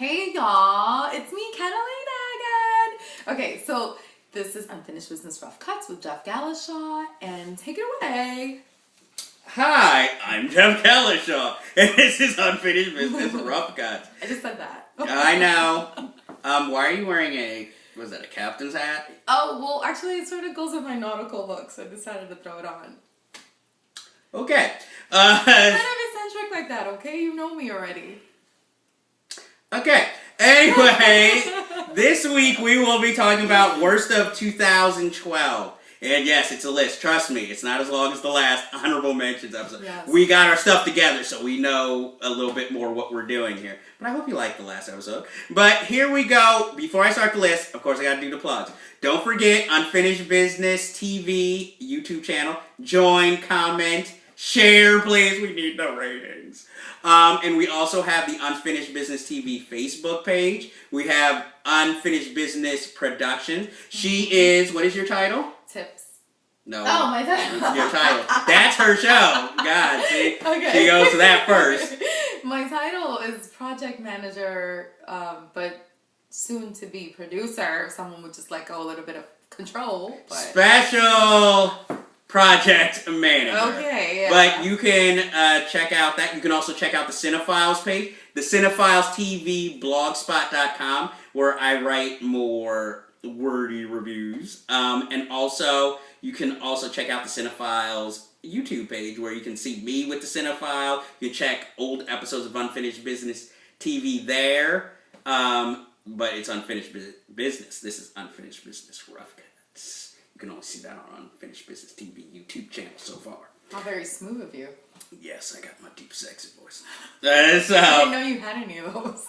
Hey y'all, it's me, Catalina again. Okay, so this is Unfinished Business Rough Cuts with Jeff Gallashaw, and take it away. Hi, I'm Jeff Gallashaw, and this is Unfinished Business Rough Cuts. I just said that. I know. Why are you wearing a captain's hat? Oh, well, actually, it sort of goes with my nautical look, so I decided to throw it on. Okay. I'm kind of eccentric like that, okay? You know me already. Okay. Anyway, this week we will be talking about Worst of 2012. And yes, it's a list. Trust me, it's not as long as the last Honorable Mentions episode. Yes. We got our stuff together, so we know a little bit more what we're doing here. But I hope you liked the last episode. But here we go. Before I start the list, of course, I got to do the plugs. Don't forget, Unfinished Business TV YouTube channel. Join, comment, share, please. We need the ratings. And we also have the Unfinished Business TV Facebook page. We have Unfinished Business Productions. She is, what is your title? Tips. No. Oh, my title. Your title. That's her show. God, see? Okay. She goes to that first. My title is Project Manager, but soon to be producer. Someone would just let go a little bit of control. But... Special Project Manager. Okay, yeah. But you can check out that. You can also check out the Cinephiles page, the Cinephiles TV blogspot.com, where I write more wordy reviews. And also, you can also check out the Cinephiles YouTube page, where you can see me with the Cinephile. You can check old episodes of Unfinished Business TV there. But it's Unfinished Business. This is Unfinished Business Rough Cuts. You can only see that on Unfinished Business TV YouTube channel so far. How very smooth of you. Yes, I got my deep, sexy voice. I didn't know you had any of those.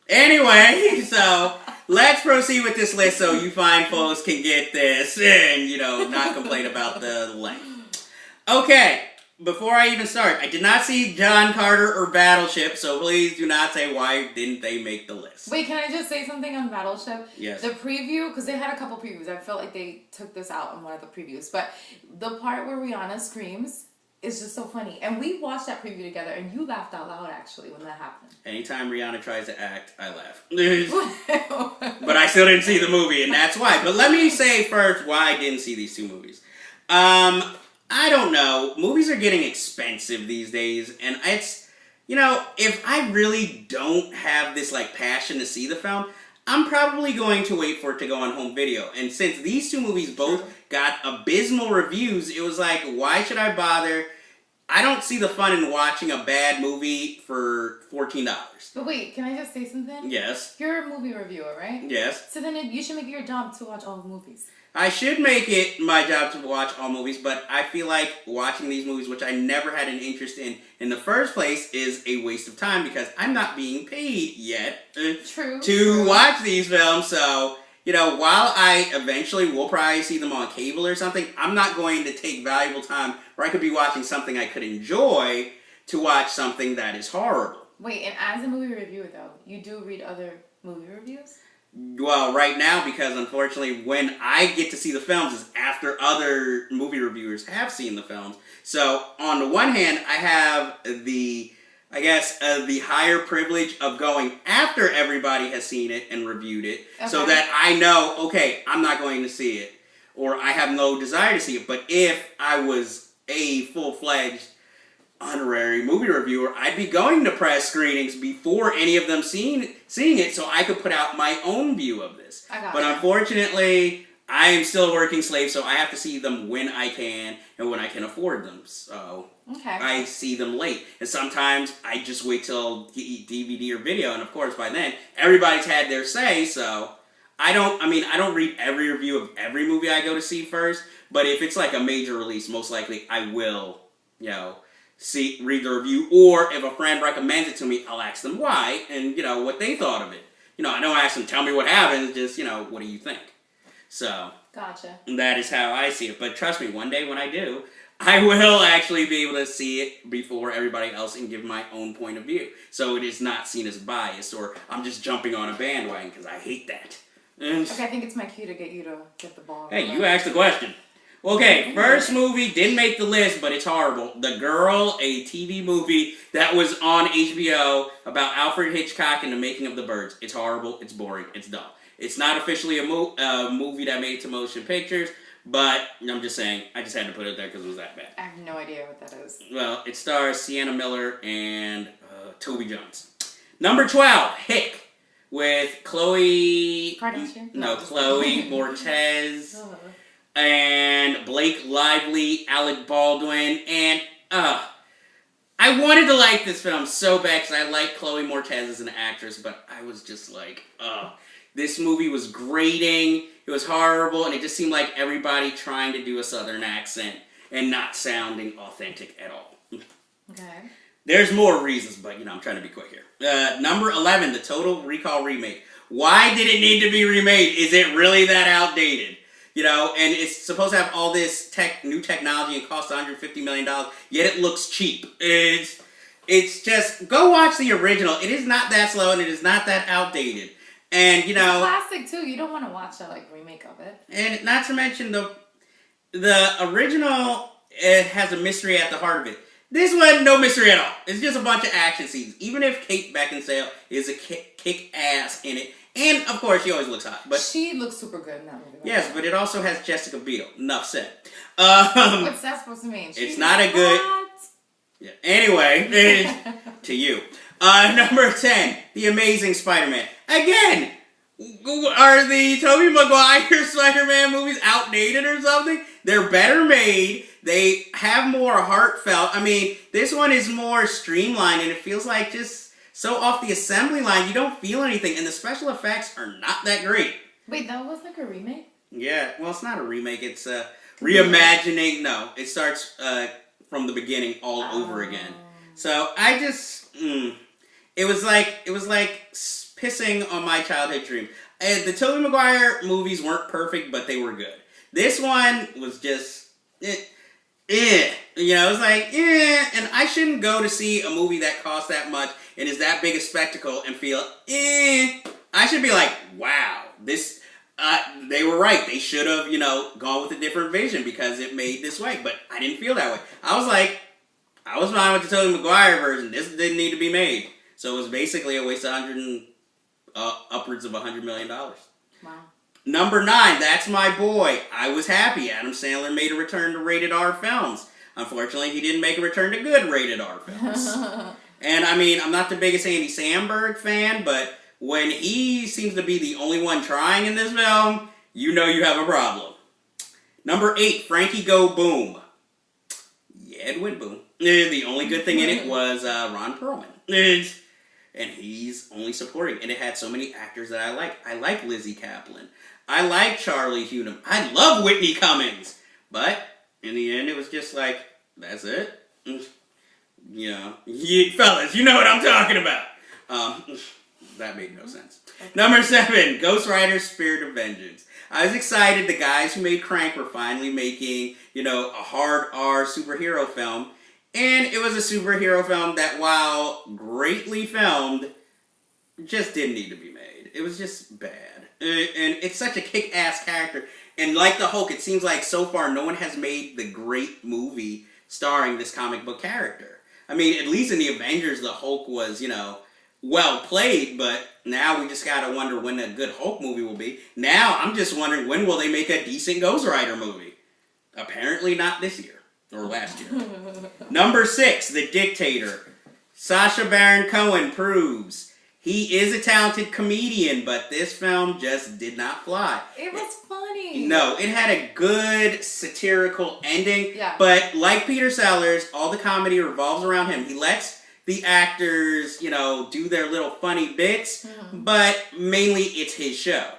Anyway, so let's proceed with this list so you fine folks can get this and, not complain about the length. Okay, before I even start, I did not see John Carter or Battleship, so please do not say why didn't they make the list. Wait, can I just say something on Battleship? Yes. The preview, because they had a couple previews. I felt like they took this out in one of the previews. But the part where Rihanna screams is just so funny. And we watched that preview together, and you laughed out loud, actually, when that happened. Anytime Rihanna tries to act, I laugh. But I still didn't see the movie, and that's why. But let me say first why I didn't see these two movies. I don't know. Movies are getting expensive these days, and it's, if I really don't have this, passion to see the film, I'm probably going to wait for it to go on home video. And since these two movies both got abysmal reviews, it was like, why should I bother? I don't see the fun in watching a bad movie for $14. But wait, can I just say something? Yes. You're a movie reviewer, right? Yes. So then you should make it your job to watch all the movies. I should make it my job to watch all movies, but I feel like watching these movies, which I never had an interest in the first place, is a waste of time because I'm not being paid yet to watch these films. So, while I eventually will probably see them on cable or something, I'm not going to take valuable time where I could be watching something I could enjoy to watch something that is horrible. Wait, and as a movie reviewer, though, you do read other movie reviews? Well, right now, because unfortunately when I get to see the films is after other movie reviewers have seen the films. So, on the one hand, I have the higher privilege of going after everybody has seen it and reviewed it. Okay. So that I know, okay, I'm not going to see it. Or I have no desire to see it. But if I was a full-fledged honorary movie reviewer, I'd be going to press screenings before any of them seeing it so I could put out my own view of this. But unfortunately, I am still a working slave, so I have to see them when I can and when I can afford them. So I see them late. And sometimes I just wait till DVD or video, and of course by then everybody's had their say, so I don't read every review of every movie I go to see first, but if it's like a major release, most likely I will, read the review, or if a friend recommends it to me, I'll ask them why, and, what they thought of it. I don't ask them, tell me what happens, just, what do you think? So, gotcha. That is how I see it. But trust me, one day when I do, I will actually be able to see it before everybody else and give my own point of view. So it is not seen as biased, or I'm just jumping on a bandwagon, because I hate that. Okay, I think it's my cue to get you to get the ball. Hey, you asked the question. Okay, first movie didn't make the list, but it's horrible. The Girl, a TV movie that was on HBO about Alfred Hitchcock and the making of the birds. It's horrible, it's boring, it's dumb. It's not officially a movie that made it to motion pictures, but I'm just saying, I just had to put it there because it was that bad. I have no idea what that is. Well, it stars Sienna Miller and Toby Jones. Number 12, Hick, with Chloe... Kardashian? No, Chloe Moretz. And Blake Lively, Alec Baldwin, and I wanted to like this film so bad because I like Chloe Moretz as an actress, but I was just like, this movie was grating, it was horrible, and it just seemed like everybody trying to do a southern accent and not sounding authentic at all. Okay. There's more reasons, but I'm trying to be quick here. Number 11, the Total Recall remake. Why did it need to be remade? Is it really that outdated? And it's supposed to have all this new technology and cost $150 million, yet it looks cheap. It's just, go watch the original. It is not that slow and it is not that outdated. And, It's classic, too. You don't want to watch a, remake of it. And not to mention, the original, it has a mystery at the heart of it. This one, no mystery at all. It's just a bunch of action scenes. Even if Kate Beckinsale is a kick-ass in it. And, of course, she always looks hot. But she looks super good in that movie. Yes, but it also has Jessica Biel. Enough said. What's that supposed to mean? It's not a good... Yeah. Anyway, to you. Number 10, The Amazing Spider-Man. Again, are the Tobey Maguire Spider-Man movies outdated or something? They're better made. They have more heartfelt. I mean, this one is more streamlined, and it feels like just... so off the assembly line, you don't feel anything, and the special effects are not that great. Wait, that was a remake? Yeah, well, it's not a remake. It's a reimagining. No, it starts from the beginning all over again. So I just, it was like pissing on my childhood dream. The Tobey Maguire movies weren't perfect, but they were good. This one was just, it was like, and I shouldn't go to see a movie that costs that much and is that big a spectacle and feel, I should be like, wow, this, they were right. They should have, gone with a different vision because it made this way. But I didn't feel that way. I was like, I was fine with the Tobey Maguire version. This didn't need to be made. So it was basically a waste of upwards of $100 million. Wow. Number 9, That's My Boy. I was happy. Adam Sandler made a return to rated R films. Unfortunately, he didn't make a return to good rated R films. And I mean, I'm not the biggest Andy Samberg fan, but when he seems to be the only one trying in this film, you know you have a problem. Number 8, Frankie Go Boom. Yeah, it went boom. The only good thing in it was Ron Perlman. And he's only supporting. And it had so many actors that I like. I like Lizzie Kaplan. I like Charlie Hunnam. I love Whitney Cummings. But in the end, it was just like, that's it. Fellas, you know what I'm talking about. That made no sense. Number 7, Ghost Rider Spirit of Vengeance. I was excited. The guys who made Crank were finally making, a hard R superhero film. And it was a superhero film that, while greatly filmed, just didn't need to be made. It was just bad. And it's such a kick-ass character. And like the Hulk, it seems like so far no one has made the great movie starring this comic book character. I mean, at least in the Avengers, the Hulk was, well played, but now we just gotta wonder when a good Hulk movie will be. Now, I'm just wondering, when will they make a decent Ghost Rider movie? Apparently not this year. Or last year. Number 6, The Dictator. Sacha Baron Cohen proves he is a talented comedian, but this film just did not fly. It was funny. No, it had a good satirical ending. Yeah. But like Peter Sellers, all the comedy revolves around him. He lets the actors, do their little funny bits, but mainly it's his show.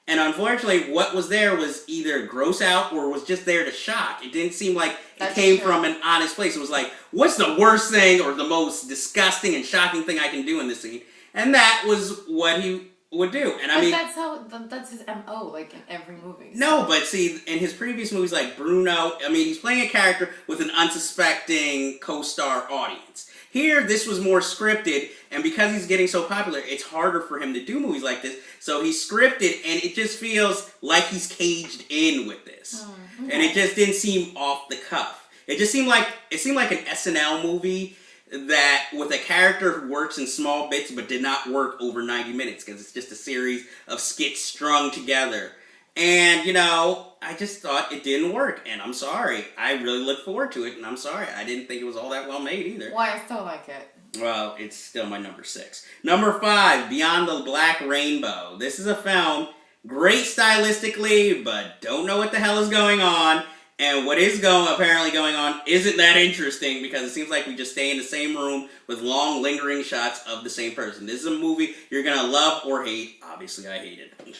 And unfortunately, what was there was either gross out or was just there to shock. It didn't seem like it came from an honest place. It was like, what's the worst thing or the most disgusting and shocking thing I can do in this scene? And that was what he would do. And that's his MO, like in every movie. So. No, but see, in his previous movies like Bruno, I mean, he's playing a character with an unsuspecting co-star audience. Here, this was more scripted, and because he's getting so popular, it's harder for him to do movies like this. So he's scripted, and it just feels like he's caged in with this. Okay. And it just didn't seem off the cuff. It just seemed like an SNL movie that with a character who works in small bits but did not work over 90 minutes because it's just a series of skits strung together. And, you know, I just thought it didn't work, and I'm sorry. I really look forward to it, and I'm sorry. I didn't think it was all that well made either. Well, I still like it. Well, it's still my number 6. Number 5, Beyond the Black Rainbow. This is a film, great stylistically, but don't know what the hell is going on. And what is apparently going on isn't that interesting because it seems like we just stay in the same room with long, lingering shots of the same person. This is a movie you're going to love or hate. Obviously, I hate it.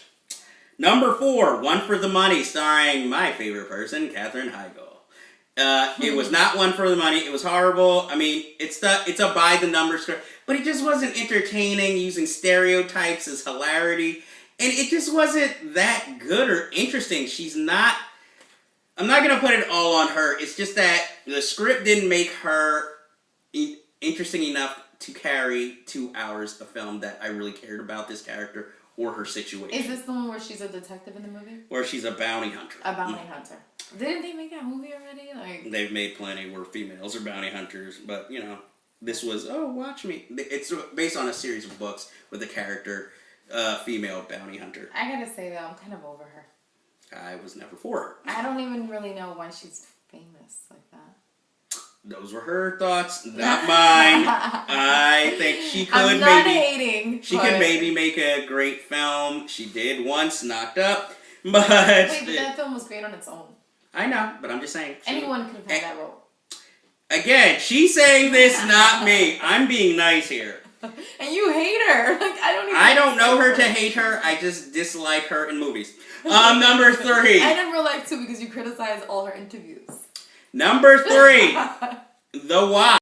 Number 4, One for the Money, starring my favorite person, Katherine Heigl. It was not One for the Money. It was horrible. I mean, it's a by-the-numbers script, but it just wasn't entertaining, using stereotypes as hilarity. And it just wasn't that good or interesting. I'm not going to put it all on her. It's just that the script didn't make her interesting enough to carry 2 hours of film that I really cared about this character or her situation. Is this the one where she's a detective in the movie? Where she's a bounty hunter. A bounty hunter. Didn't they make that movie already? They've made plenty where females are bounty hunters, but, you know, this was, watch me. It's based on a series of books with a character, female bounty hunter. I gotta say, though, I'm kind of over her. I was never for her. I don't even really know why she's famous like that. Those were her thoughts, not mine. I think she could I'm not hating. She could maybe make a great film. She did once, Knocked Up, but wait, but that film was great on its own. I know, but I'm just saying. Anyone could have had that role. Again, she's saying this, not me. I'm being nice here. And you hate her. I don't know her to hate her. I just dislike her in movies. Number 3. And in real life too, because you criticize all her interviews. Number 3, The Watch.